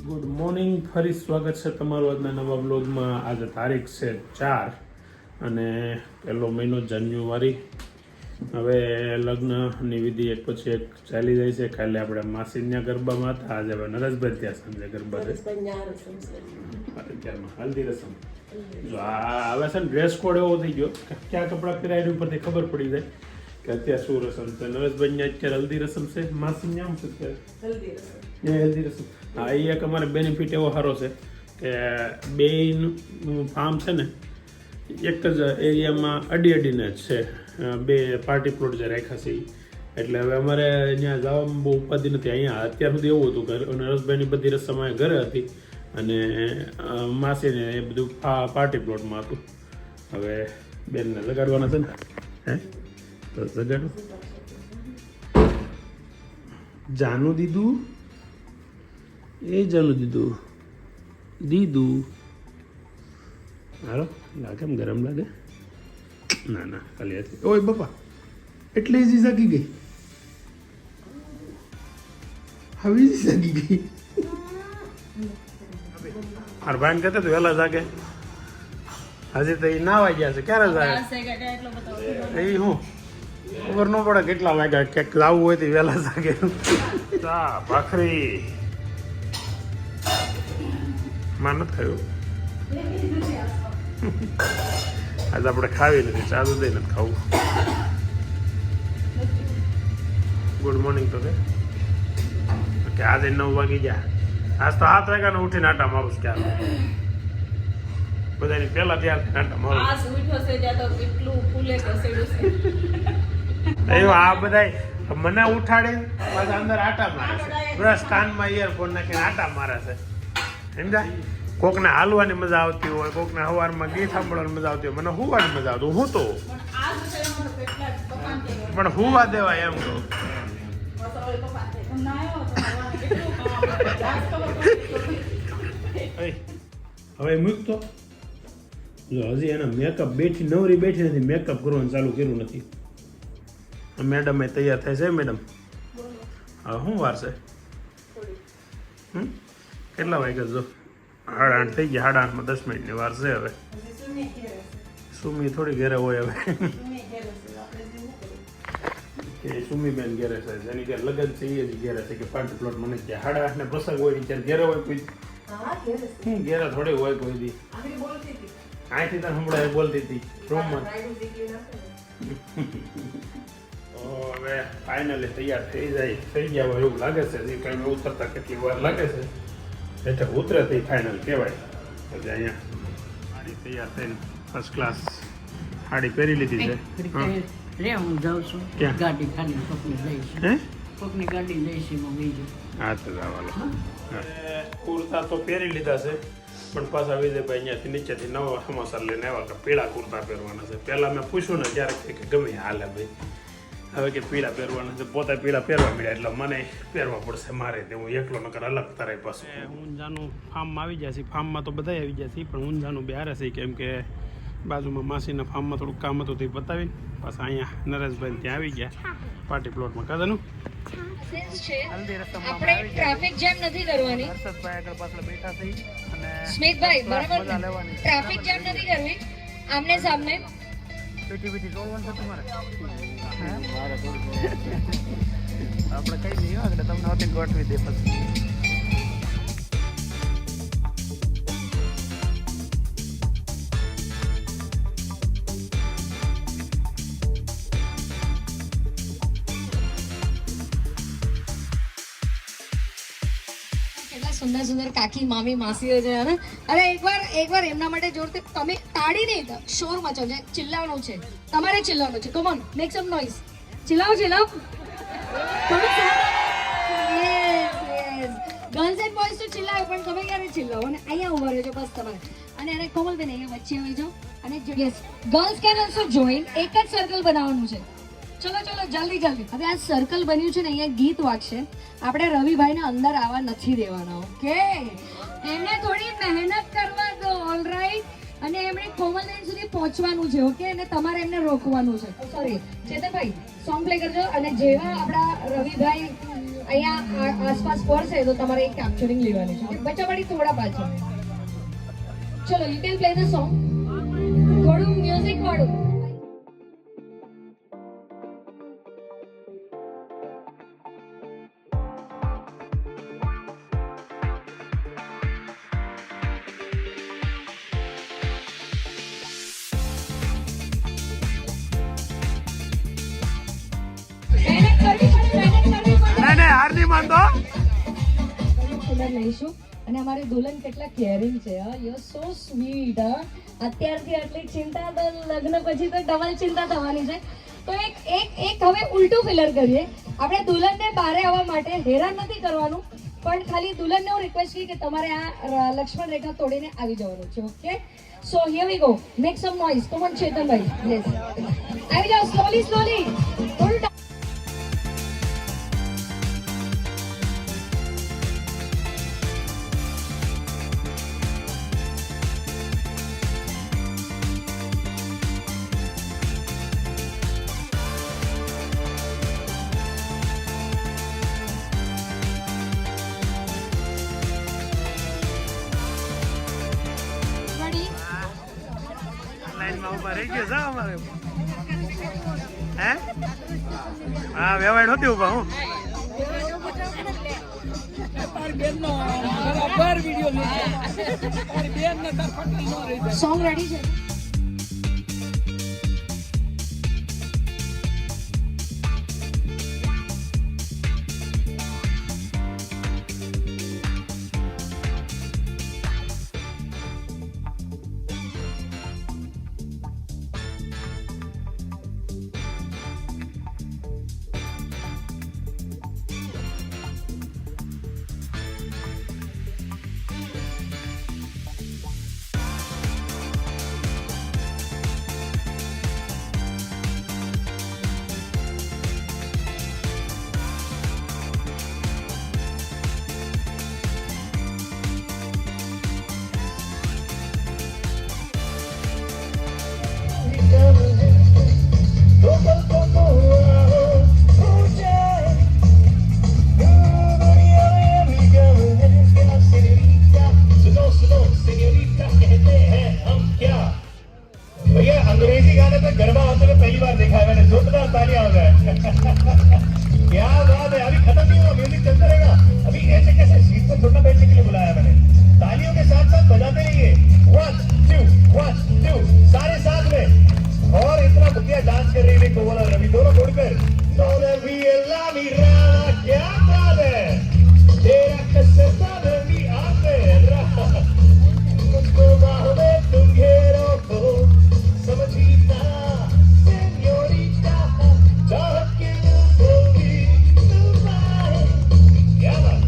Good morning, ફરી સ્વાગત છે તમારું આજના નવા બ્લોગમાં. આજે તારીખ છે 4 અને પહેલો મહિનો જાન્યુઆરી. હવે લગ્નની વિધિ એક પછી એક ચાલી જાય છે. કાલે આપણે માસીના ગરબામાં હતા, આજે હવે નરેશભાઈ ત્યાં સાંજે ગરબા છે. અત્યારમાં હલ્દી રસમ. જો આ હવે છે ને ડ્રેસ કોડ એવો થઈ ગયો કે ક્યાં કપડાં પહેરાય એની ઉપરથી ખબર પડી જાય કે અત્યારે શું રસમ છે. નરેશભાઈ અત્યારે હલ્દી રસમ છે, માસી નામ છે અત્યારે હલ્દી રસમ. હા, એ એક અમારે બેનિફિટ એવો સારો છે કે બેયનું ફાર્મ છે ને એક જ એરિયામાં અડીને જ છે. બે પાર્ટી પ્લોટ જે રાખ્યા છે એટલે હવે અમારે ત્યાં જવામાં બહુ ઉપાધિ નથી. અહીંયા અત્યાર સુધી એવું હતું કે નરેશભાઈની બધી રસમ અહીંયા ઘરે હતી અને માસીને એ બધું પાર્ટી પ્લોટમાં હતું. હવે બેનને લગાડવાના છે ને, હે તો લગાડો. જાનું દીધું એ જાનું દીધું હાલો. કેમ ગરમ લાગે? ના ના ખાલી હતી. ઓય બાપા, એટલે જ જાગી ગઈ. હવે જ જાગી ગઈ. મારા ભાઈને કહેતા તો વહેલા જાગે, હજી તો એ ના વાગ્યા છે. ક્યારે જાગે એ હું ખબર ન પડે કેટલા વાગ્યા. ક્યાંક લાવવું હોય તો વહેલા જાગે. ચા ભાખરી માં નથી ખાયું આજે આપણે ખાવી નથી. ચા દૂધ નથી ખાવું. ગુડ મોર્નિંગ તો કે આજે 9 વાગી ગયા. આજ તો 7 વાગ્યાનો ઉઠીને આટા મારું છું. ક્યારે બધાની પહેલા ત્યારથી આટા મારું. આ બધા મને ઉઠાડે પાછા અંદર આટા મારે છે. બ્રશ કાનમાં ઇયરફોન નાખીને આટા મારે છે. સમજાય? કોકને હાલવાની મજા આવતી હોય, કોકને સવારમાં ગીત સાંભળવાની મજા આવતી હોય, મને હુવાની મજા આવતી. હું તો પણ હુવા દેવાય એમ તો. હવે મૂકતો જો હજી એના મેકઅપ નવરી બેઠી નથી, મેકઅપ કરવાનું ચાલુ કર્યું નથી. મેડમ તૈયાર થાય છે. મેડમ હા શું વાર છે? કેટલા વાગ્યા? જો 8:30 થઈ ગયા. 8:30માં 10 મિનિટની વાર છે. હવે સુમી થોડી ઘેરે હોય. હવે કે સુમીબેન ઘેરે છે, જેની ઘેર લગ્ન છે એ જ ઘેરે છે કે પાર્ટી પ્લોટ. મને ત્યાં 8:30 ને પ્રસંગ હોય ત્યારે ઘેરે હોય કોઈ? હું ઘેરે થોડી હોય કોઈ દી. અહીંથી તને હમણાં બોલતી હતી રૂમમાં. હવે ફાઇનલી તૈયાર થઈ ગયા હોય એવું લાગે છે. હજી કંઈ ઉતરતા કેટલી વાર લાગે છે. એટલે ઉતરે તે ફાઇનલ કહેવાય. એટલે અહીંયા સાડી તૈયાર થઈને ફર્સ્ટ ક્લાસ સાડી પહેરી લીધી છે. હું જાઉં છું. ક્યાં? ગાડી ખાલી કોકની લઈશ. હે કોકની ગાડી લઈશ એમાં બીજું. હા તો જવાલો. કુર્તા તો પહેરી લીધા છે પણ પાછા વિજયભાઈ અહીંયાથી નીચેથી નવા સમાચાર લઈને આવ્યા કે પીળા કુર્તા પહેરવાના છે. પહેલાં મેં પૂછ્યું ને ત્યારે કે ગમે હાલે ભાઈ. હવે કે પીળા પહેરવાના છે. પોતે પીળા પહેરવા મળ્યા એટલે મને પહેરવા પડશે મારે. તે હું એકલો નકર અલગ તારે પાછું. ઊંઝાનું ફાર્મમાં આવી ગયા છે. ફાર્મમાં તો બધા આવી ગયા છે પણ ઊંઝાનું બહાર છે કેમ કે બાજુમાં માસીના ફાર્મમાં થોડુંક કામ હતું તે બતાવીને પાછા અહીંયા નરેશભાઈ ત્યાં આવી ગયા પાર્ટી પ્લોટમાં. કાદનું આપણે ટ્રાફિક જામ નથી કરવાની. હર્ષદભાઈ આગળ પાછળ બેઠા થઈ અને સ્મિતભાઈ બરાબર ટ્રાફિક જામ નથી કરવી. આમને સામને પીટી જોડવાનું છે તમારે. આપણે કઈ નહીં આગળ તમને હોતી ગોઠવી દે પછી. સુંદર સુંદર કાકી મામી માસીઓ છે. અરે એકવાર એમના માટે જોરથી તમે તાળી નહીં શોર મચાવો છે. ચિલ્લાવવાનું છે, તમારે ચિલ્લાવવાનું છે. Come on, make some noise. ચિલ્લાવો ગર્લ્સ એન્ડ બોયઝ તો ચિલ્લાવો પણ તમે ક્યારે ચિલ્લાવો અને અહીંયા ઉભા રહેજો બસ તમારે. અને એને કોમલબેન અહીંયા વચ્ચે આવી જાઓ અને yes girls can also join. એક જ સર્કલ બનાવવાનું છે. ચલો જલ્દી. હવે આ સર્કલ બન્યું છે ને અહીંયા ગીત વાગશે. આપણે રવિભાઈને અંદર આવવા નથી દેવાના. ઓકે, એમને થોડી મહેનત કરવા દો. ઓલરાઈટ. અને એમણે કોમલબેન સુધી પહોંચવાનું છે. ઓકે, અને તમારે એમને રોકવાનું છે. સોરી ચેતનભાઈ સોંગ પ્લે કરજો. અને જેવા આપણા રવિભાઈ અહીંયા આસપાસ પડશે તો તમારે એક કેપ્ચરિંગ લેવાની છે બચ્ચા બડી થોડા પાછળ ચલો you can play the song થોડું મ્યુઝિક વાળું લઈશું અને અમારી દુલ્હન કેટલા કેરિંગ છે યુ સો સ્વીટ અત્યારથી આટલી ચિંતા તો લગ્ન પછી તો ડબલ ચિંતા થવાની છે તો એક હવે ઉલટું ફિલર કરીએ આપણે દુલ્હનને બહાર આવવા માટે હેરાન નથી કરવાનું પણ ખાલી દુલ્હનને હું રિક્વેસ્ટ કરી કે તમારે આ લક્ષ્મણ રેખા તોડીને આવી જવાનું છે okay so here we go make some noise come on ચેતનભાઈ યસ આવી જાઓ સ્લોલી થોડું વેવાડ હોતી ઉભા હું સોંગ રેડી છે अंग्रेजी गाने पे गरबा होते हुए पहली बार देखा है मैंने जोरदार तालियां हो जाए क्या बात है अभी खत्म नहीं हुआ म्यूजिक चलता रहेगा अभी ऐसे कैसे सीट पर थोड़ा बैठने के लिए बुलाया मैंने तालियों के साथ साथ बजाते रहिए 1 2 सारे साथ में और इतना बढ़िया डांस कर रही है कोमल और रवि दोनों छोड़कर तो रवि अल्लाह मेरा क्या बात है तेरा कसता रवि आते तुमको बाहों में तुम घेरो को समझीता सेन्योरिटा चाहत के होगी तुम आए क्या बात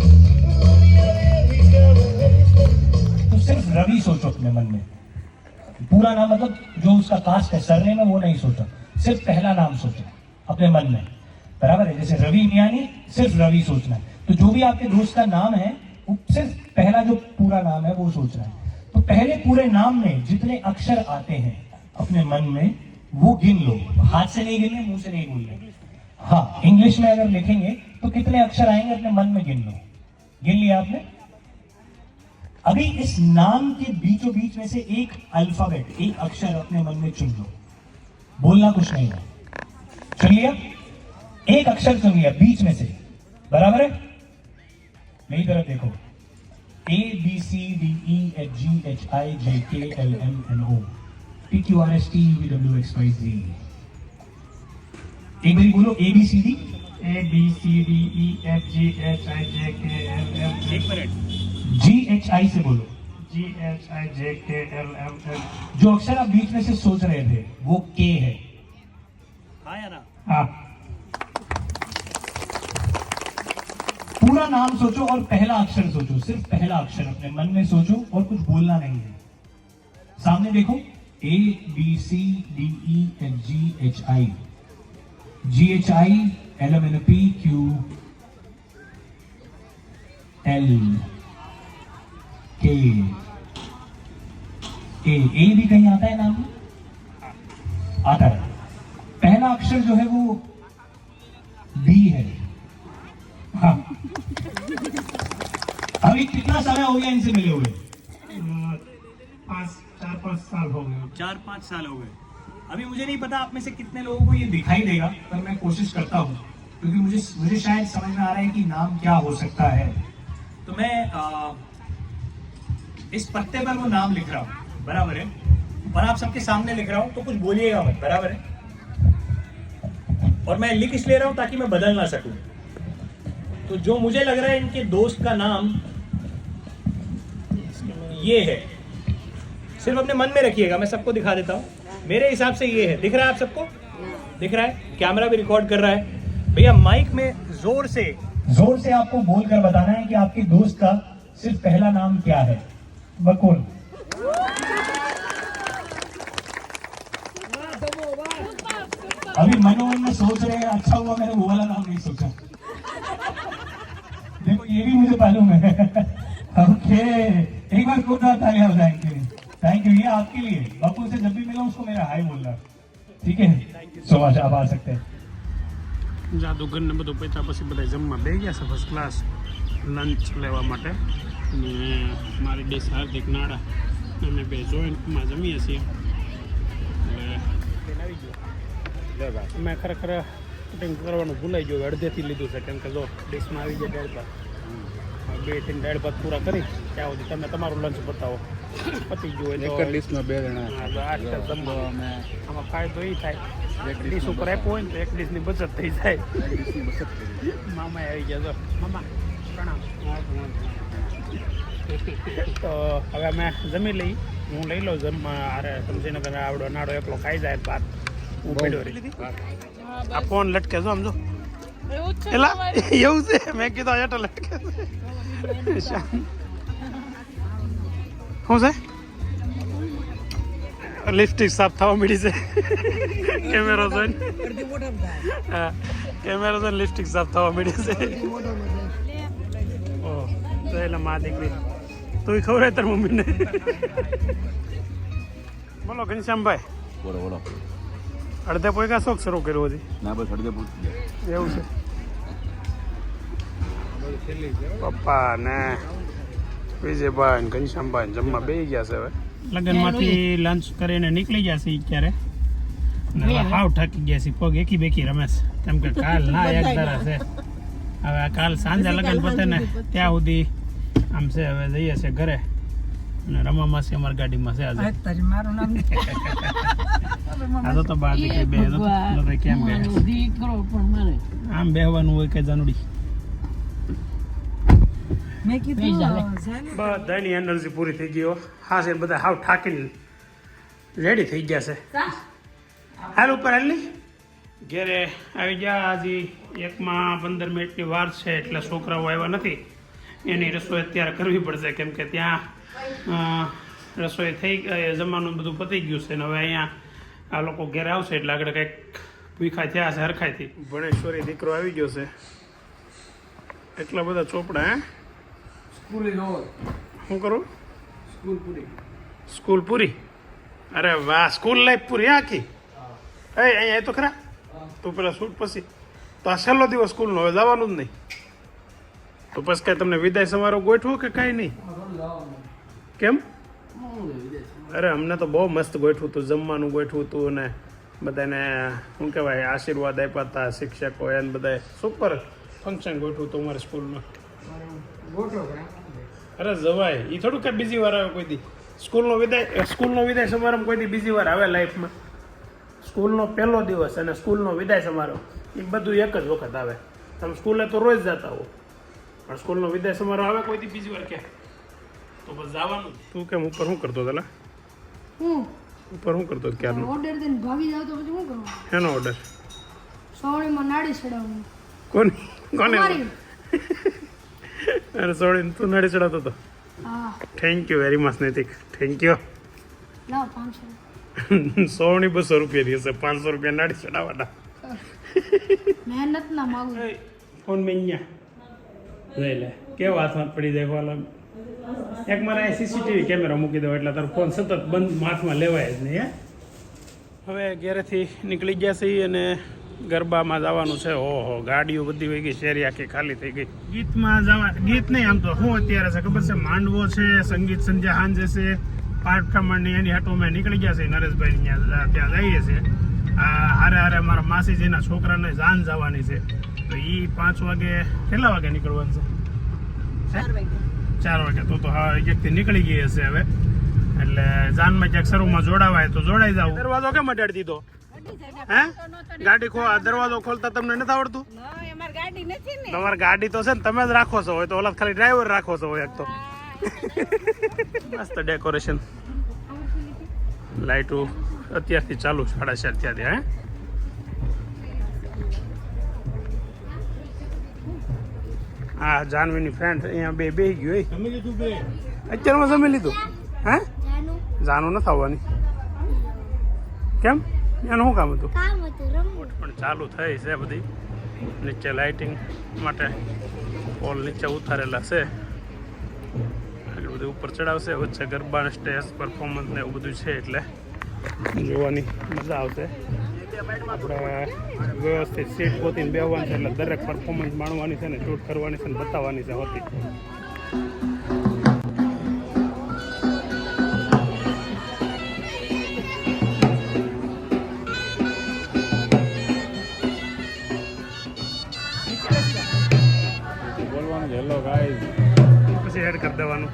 तो सिर्फ रवि सोचो अपने मन में पूरा नाम मतलब जो उसका कास्ट है सरनेम है वो नहीं सोचो सिर्फ पहला नाम सोचो अपने मन में बराबर है जैसे रवि मियानी सिर्फ रवि सोचना है तो जो भी आपके दोस्त का नाम है वो सिर्फ पहला जो पूरा नाम है वो सोचना है तो पहले पूरे नाम में जितने अक्षर आते हैं अपने मन में वो गिन लो हाथ से नहीं गिनने मुंह से नहीं बोलने हाँ इंग्लिश में अगर लिखेंगे तो कितने अक्षर आएंगे अपने मन में गिन लो गिन लिया आपने अभी इस नाम के बीचों बीच में से एक अल्फाबेट एक अक्षर अपने मन में चुन लो बोलना कुछ नहीं है चुन लिया एक अक्षर चुन लिया बीच में से बराबर है मेरी तरफ देखो A B C D E F G H I J K L M N O P Q R S T U V W X Y Z एक बारी बोलो A B C D A B C D E F G H I J K L M एक minute G H I से बोलो G H I J K L M N जो अक्षर आप बीच में से सोच रहे थे वो K है हाँ या ना हाँ पूरा नाम सोचो और पहला अक्षर सोचो सिर्फ पहला अक्षर अपने मन में सोचो और कुछ बोलना नहीं है सामने देखो A B C D E F G H I G H I L M N P Q L K A भी कहीं आता है नाम में आता है पहला अक्षर जो है वो B है हाँ अभी कितना समय हो गया इनसे मिले हुए? 4-5 साल हो गए 4-5 साल हो गए। अभी मुझे नहीं पता आप में से कितने लोगों को ये दिखाई देगा, पर मैं कोशिश करता हूँ क्योंकि मुझे शायद समझ में आ रहा है कि नाम क्या हो सकता है। तो मैं इस पत्ते पर वो नाम लिख रहा हूँ, बराबर है, और आप सबके सामने लिख रहा हूँ, तो कुछ बोलिएगा मत, बराबर है। और मैं लिख इसलिए रहा हूँ ताकि मैं बदल ना सकूं। तो जो मुझे लग रहा है इनके दोस्त का नाम ये है, सिर्फ अपने मन में रखिएगा, मैं सबको दिखा देता हूँ। मेरे हिसाब से ये है, दिख रहा है आप सबको? दिख रहा है, कैमरा भी रिकॉर्ड कर रहा है। भैया माइक में जोर से आपको बोलकर बताना है कि आपके दोस्त का सिर्फ पहला नाम क्या है। बकुल। अभी मनोमन में सोच रहे हैं, अच्छा हुआ मैंने वो वाला नाम नहीं सोचा। देखो ये भी मुझे मालूम है। ओके, एक बार खूब तालियां हो जाएंगे। थैंक यू, ये आपके लिए। बापू से जब भी मिला उसको मेरा हाय बोलना, ठीक है? सो मच, आप आ सकते हैं। જાદુગર ને બધું પૈસા પછી બધા જમવા બે ગયા છે ફર્સ્ટ ક્લાસ લંચ લેવા માટે અને મારી ડીશ હાર્દિક નાડા અમે બે જોઈન્ટમાં જમીએ છીએ એટલે મેં ખરેખર કટિંગ કરવાનું ભૂલાઈ ગયું, અડધેથી લીધું છે કેમ કે જો ડીશમાં આવી જાય દાળ ભાત, 2-3 દાળ ભાત પૂરા કરી ત્યાં સુધી તમે તમારું લંચ બતાવો, પતી ગયું હોય તો ડીશમાં 2 જણા આ જમવા આમાં ફાયદો એ થાય એક ડીશ ઉપર આપ્યું હોય ને તો એક ડીશની બચત થઈ જાય। મામા આવી ગયા તો મામા પ્રણામ। તો હવે અમે જમી લઈ, હું લઈ લઉં જમવા। અરે શમશીનગર આવડો નાડો એકલો ખાઈ જાય ભાત, હું પડ્યો રહી। આ ફોન લટકે જો આમ જો, એલા એવું છે, મેં કીધું એટલે લટકે શું છે? લિપસ્ટિક સાફ થવા મળી છે કેમેરો જોઈને, હા કેમેરો જોઈને લિપસ્ટિક સાફ થવા મળી છે। ઓહ તો એટલે મા દીકરી તું ખબર તાર મમ્મીને? બોલો ઘનશ્યામભાઈ। બોલો બોલો। અડધે પોઈકા શોખ શરૂ કર્યો હજી? ના બસ અડધે પૂછી ગયા। એવું છે? પપ્પા ને વિજયભાઈ ને ઘનશ્યામભાઈ જમવા બેસી ગયા છે। હવે લગ્નમાંથી લંચ કરીને નીકળી ગયા છે ક્યારે, હાવ થાકી ગયા છે, પગ એકી બેકી રમે છે કેમ કે કાલ ના એક ધારા છે। હવે કાલ સાંજે લગ્ન પતે ને ત્યાં સુધી આમ છે, હવે જઈએ છે ઘરે અને રમામાં છે અમારી ગાડીમાં છે આજે। મારું નામ આ તો બહાર દીકરી બે કેમ બે દીકરો પણ મારે આમ બેહવાનું હોય કે જાનુડી મેં કીધું બધાની એનર્જી પૂરી થઈ ગઈ હો। હા છે બધા હાવ થાકીને રેડી થઈ ગયા છે। હાલ ઉપર હાલી ઘેરે આવી ગયા, હજી 1-15 મિનિટની વાર છે એટલે છોકરાઓ આવ્યા નથી, એની રસોઈ અત્યારે કરવી પડશે કેમ કે ત્યાં રસોઈ થઈ જમવાનું બધું પતી ગયું છે ને હવે અહીંયા આ લોકો ઘેરે આવશે એટલે આગળ કંઈક ભૂખા થયા છે હરખાઈથી। ભણેશ્વરી દીકરો આવી ગયો છે, એટલા બધા ચોપડા હે શું કરું? સ્કૂલ પૂરી? અરે વાહ, સ્કૂલ લાઈફ પૂરી આખી? અહીંયા તો ખરા તું પેલા શૂટ પછી તો આ છેલ્લો દિવસ સ્કૂલનો, હવે જવાનું જ નહીં તો પછી કાંઈ તમને વિદાય સમારોહ ગોઠવો કે કાંઈ નહીં? કેમ? અરે અમને તો બહુ મસ્ત ગોઠવું હતું, જમવાનું ગોઠવું હતું ને બધાને શું કહેવાય આશીર્વાદ આપ્યા હતા શિક્ષકો એને બધાએ સુપર ફંક્શન ગોઠવું હતું અમારી સ્કૂલમાં। અરે જવાય, એ થોડું કાંઈ બીજી વાર આવે કોઈ દી? સ્કૂલનો વિદાય સમારંભ કોઈ દી બીજી વાર આવે લાઈફમાં? સ્કૂલનો પહેલો દિવસ અને સ્કૂલનો વિદાય સમારોહ એ બધું એક જ વખત આવે। તમે સ્કૂલે તો રોજ જતા હો પણ સ્કૂલનો વિદાય સમારોહ આવે કોઈ દી બીજી વાર ક્યાં? તો બસ જવાનું। તું કેમ ઉપર શું કરતો તલા? ઉપર શું કરતો ક્યારનો? ઓર્ડર દઈને ભાગી જાવ તો પછી શું કરવું? એનો ઓર્ડર? સોળીમાં નાડી ચડાવવાનું। કોને? તમારી? અરે સોળી તું નાડી ચડાવતો હતો? હા। થેન્ક યુ વેરી મચ નૈતિક, થેન્ક યુ। લાવ 500 સોળની 200 રૂપિયાની હશે, 500 રૂપિયા નાડી ચડાવવાના। મહેનત ના માગું ફોન મેન્યા લઈ લે, કેવો હાથમાં પડી જાય ફોન? એક મારે સીસીટીવી કેમેરા મૂકી દો એટલે તારો ફોન સતત બંધ હાથમાં લેવાય જ નહીં। હે હવે ઘરેથી નીકળી ગયા છીએ અને ગરબામાં જવાનું છે. ઓહો, ગાડીઓ બધી વહી ગઈ, શેરી આખી ખાલી થઈ ગઈ. ગીતમાં જવા, ગીત નહીં આમ તો શું અત્યારે છે ખબર છે, માંડવો છે, સંગીત સંધ્યા સાંજે છે, પાઠ પ્રમાણની એની હાટો મેં નીકળી ગયા છે નરેશભાઈ ત્યાં જઈએ છીએ. હારે હારે મારા માસીજીના છોકરાને જાન જવાની છે, તો એ 5 વાગે કેટલા વાગે નીકળવાનું છે? 4 વાગે. તો હા એકથી નીકળી ગઈ હશે હવે. એટલે જાનમાં ક્યાંક શરૂમાં જોડાવાય તો જોડાઈ જાવ. દરવાજો કેમ અડાડી દીધો? હે, ગાડી દરવાજો ખોલતા તમને નથી આવડતું? તમારી ગાડી તો છે ને, તમે જ રાખો છો, હોય તો ઓલા ખાલી ડ્રાઈવર રાખો છો હોય એક તો. મસ્ત ડેકોરેશન, લાઈટો અત્યારથી ચાલુ 4:30 ત્યાંથી. હે, હા, જાનવીની ફ્રેન્ડ અહીંયા બેહી ગયું. અત્યારમાં જમી લીધું? હે, જાનું નથી આવવાની કેમ? એનું શું કામ હતું? પણ ચાલુ થઈ છે બધી. નીચે લાઇટિંગ માટે પોલ નીચે ઉતારેલા છે, એટલે બધું ઉપર ચડાવશે. વચ્ચે ગરબા સ્ટેજ પરફોર્મન્સ ને એવું બધું છે, એટલે જોવાની મજા આવશે. આપણે વ્યવસ્થિત સીટ ગોતીને બેસવાનું છે, એટલે દરેક પરફોર્મન્સ માણવાની છે ને, શૂટ કરવાની છે ને બતાવવાની છે હોતી. બોલવાનું છે હેલો ગાઈઝ, પછી એડ કરી દેવાનું.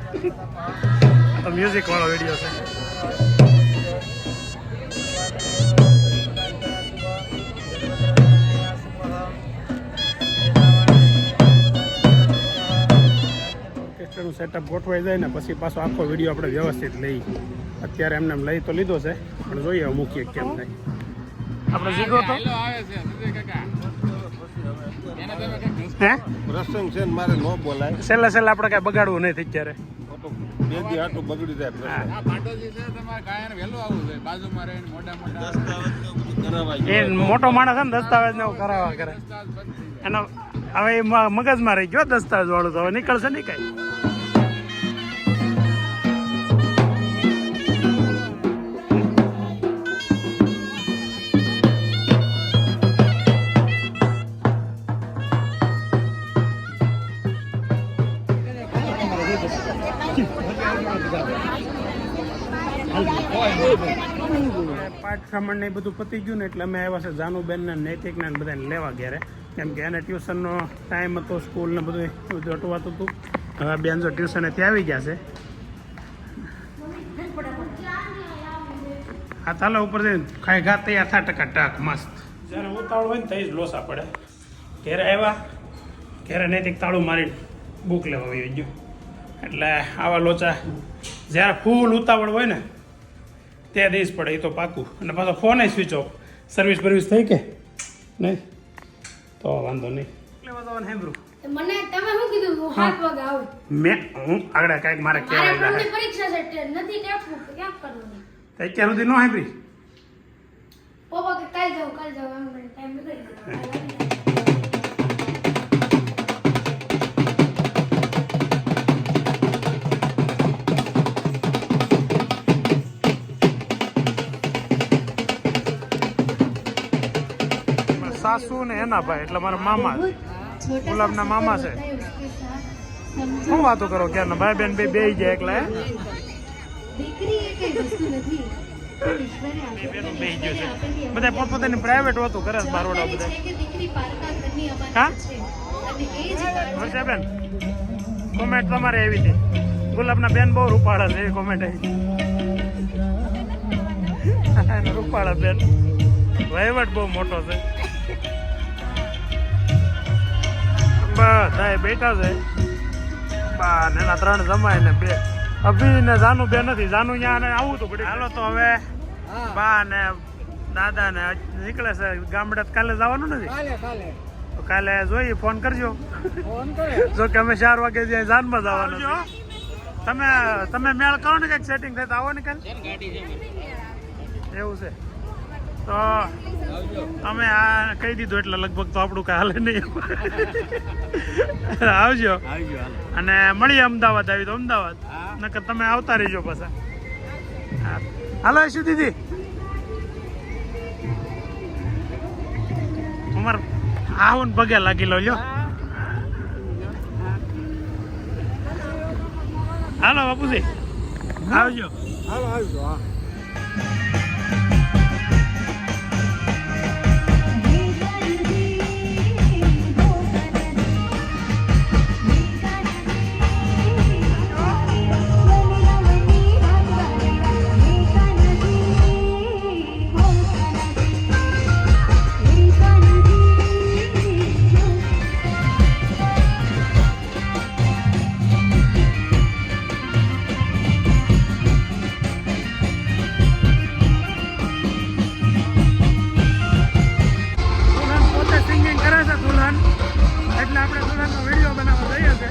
આ તો મ્યુઝિક વાળો વિડીયો છે. ઓર્કેસ્ટ્રાનું સેટઅપ ગોઠવાઈ જાય ને પછી પાછો આખો વિડીયો આપણે વ્યવસ્થિત લઈ. અત્યારે એમને લઈ તો લીધો છે, પણ જોઈએ મૂકીએ કેમ નહીં. આપણે જીગો તો હે પ્રસંગ છે ને, મારે ન બોલાય. છેલ્લે આપણે કઈ બગાડવું નહીં અત્યારે. બે દી આટલું બગડી જાય પ્રસંગ. એ મોટો માણસ છે ને, દસ્તાવેજ ને એવું કરાવવા કરે. એનો હવે મગજમાં રહી ગયો દસ્તાવેજ વાળું, તો હવે નીકળશે નહીં કઈ. પાઠ પ્રમાણ ને બધું પતી ગયું ને, એટલે અમે આવ્યા છે જાનુબેન ને નૈતિક ને બધાને લેવા ઘેરે, કેમ કે એને ટ્યુશનનો ટાઈમ હતો, સ્કૂલ ને બધું અટવાતું હતું. હવે બેન જો ટ્યુશનેથી આવી ગયા છે. આ ચાલો ઉપર જઈને ખાઈ ઘા તૈયાર થા ટકાટક મસ્ત. જ્યારે ઉતાવળ હોય ને તો જ લોસા પડે. ઘેરે આવ્યા, ઘેરે નૈતિક તાળું મારી બુક લેવા આવી ગયું. એટલે આવા લોચા જ્યારે ફૂલ ઉતાવળ હોય ને તે દિવસ પડે, એ તો પાકું. અને પાછો ફોન સ્વિચ ઓફ. સર્વિસ થઈ કે નહીં તો વાંધો નહીં. લેવા જવાનું હેમ્બ્રુ મને તમે શું કીધું હું 7 વાગે આવું. હું આગળ કાંઈક મારે કહેવાય મારે પરીક્ષા છે નથી ટેપવું તો ક્યાં કરવું. અત્યાર સુધી ન હેમ્બ્રી પપ્પા કે કાલ જાવ એમ મને ટાઈમ નીકળી ગયો. સાસુ ને એના ભાઈ એટલે મારા મામા, ગુલાબના મામા છે. શું વાતો કરો ક્યારના ભાઈ બેન બે ગયા એકલા. બધા પોતપોતાની પ્રાઇવેટ હોતું કરે બારોડા બધા. હા વર્ષાબેન કોમેન્ટ તમારે એવી હતી, ગુલાબના બેન બહુ રૂપાળા છે એવી કોમેન્ટ આવી. રૂપાળા બેન વહીવટ બહુ મોટો છે. બધા બેઠા છે. બા ને એના 3 જમાય ને 2 અભી ને જાનુ બે નથી. જાનુ ત્યાં આવું તો પડે. હાલો તો હવે બા ને દાદા ને નીકળે છે ગામડે. કાલે જવાનું નથી? તો કાલે જોઈએ, ફોન કરજો. જો કે અમે 4 વાગે જ્યાં જાનમાં જવાનું. તમે મેળ કરો ને કઈક સેટિંગ થાય તો આવો ને કાલે. એવું છે તો અમે આ કહી દીધું એટલે લગભગ તો આપણું કાંઈ હાલે નહીં. આવજો અને મળીએ અમદાવાદ. આવી તો અમદાવાદ, નકર તમે આવતા રહીજો પાછા. હાલો શું દીદી અમાર આવો ને પગે લાગી લો લ્યો. હાલો બાપુજી આવજો. હાલો આવજો. હા. દુલ્હન પોતે સિંગિંગ કરે છે દુલ્હન, એટલે આપણે દુલ્હનનો વિડીયો બનાવવા જઈએ છે.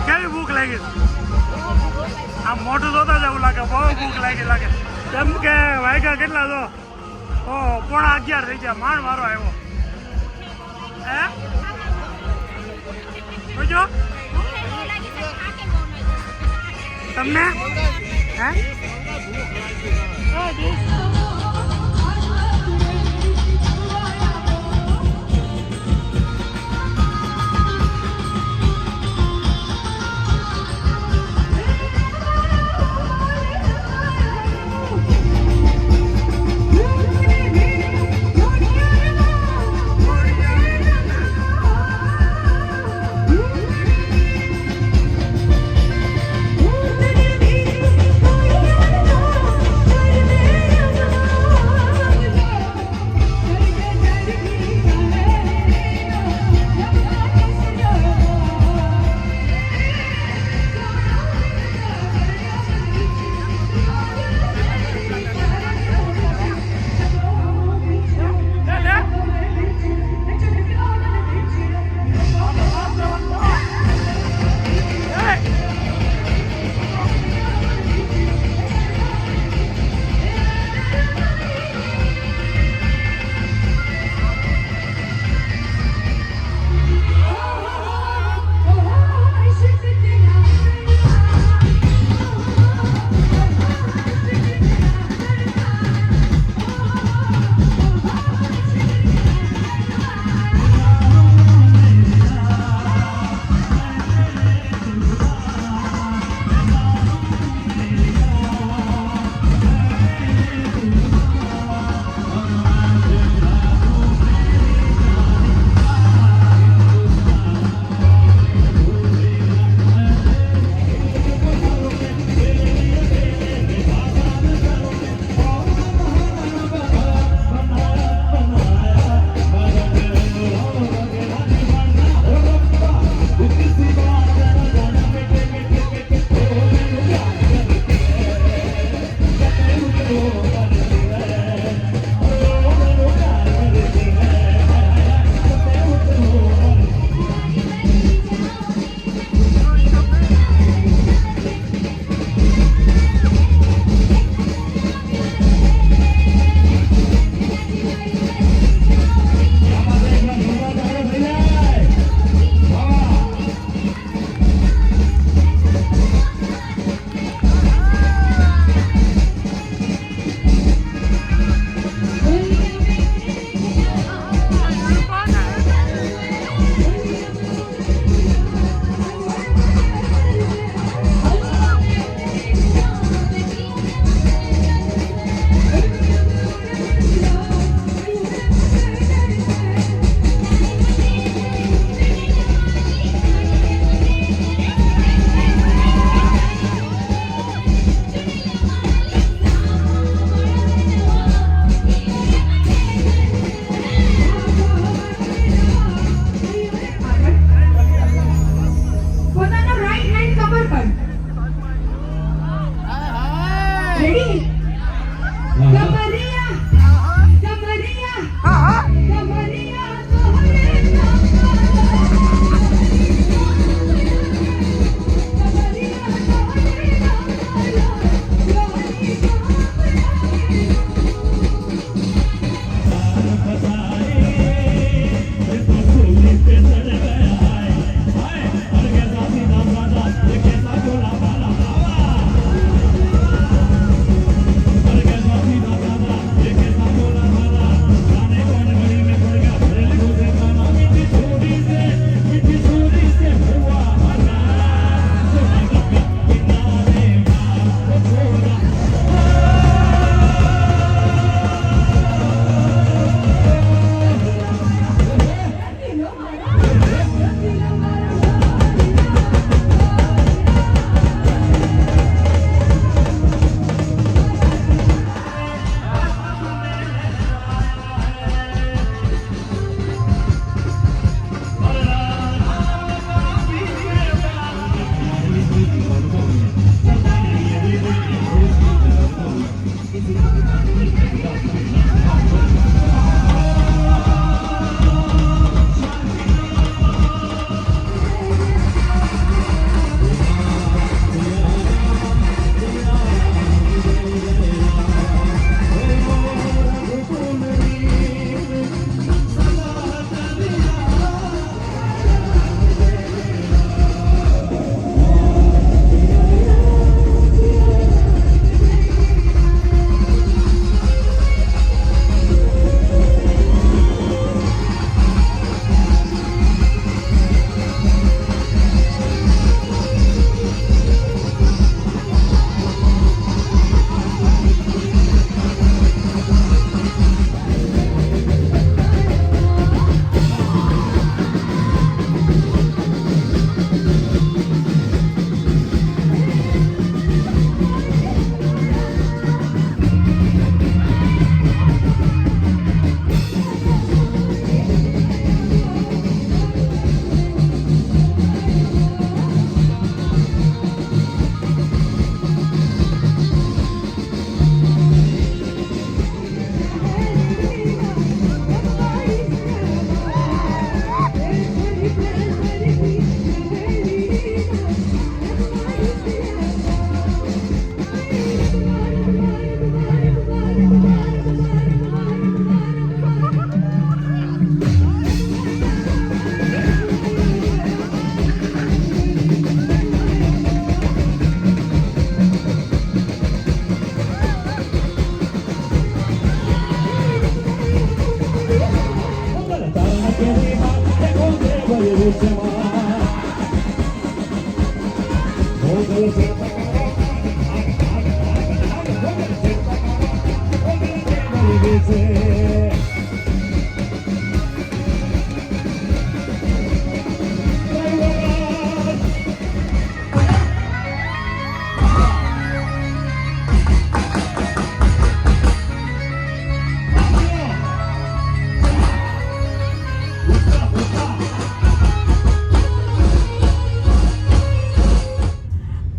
કેવી ભૂખ લાગી? આમ મોઢું જોતા જ એવું લાગે બહુ ભૂખ લાગે. કેમ કે વાગ્યા કેટલા જો? ઓ 11:15 થઈ ગયા, માંડ મારો આવ્યો. હે જોજો તમને હે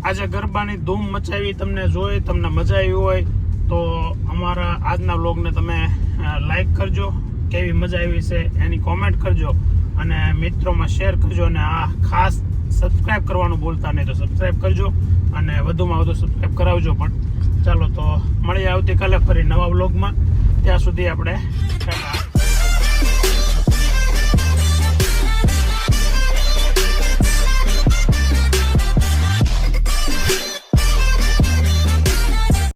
આજે ગરબાની ધૂમ મચાવી તમને જોઈ તમને મજા આવી હોય તો અમારા આજના વ્લોગને તમે લાઈક કરજો, કેવી મજા આવી છે એની કોમેન્ટ કરજો અને મિત્રોમાં શેર કરજો અને આ ખાસ સબસ્ક્રાઇબ કરવાનું ભૂલતા નહીં તો સબસ્ક્રાઇબ કરજો અને વધુમાં વધુ સબસ્ક્રાઇબ કરાવજો પણ. ચાલો તો મળીએ આવતીકાલે ફરી નવા વ્લોગમાં. ત્યાં સુધી આપણે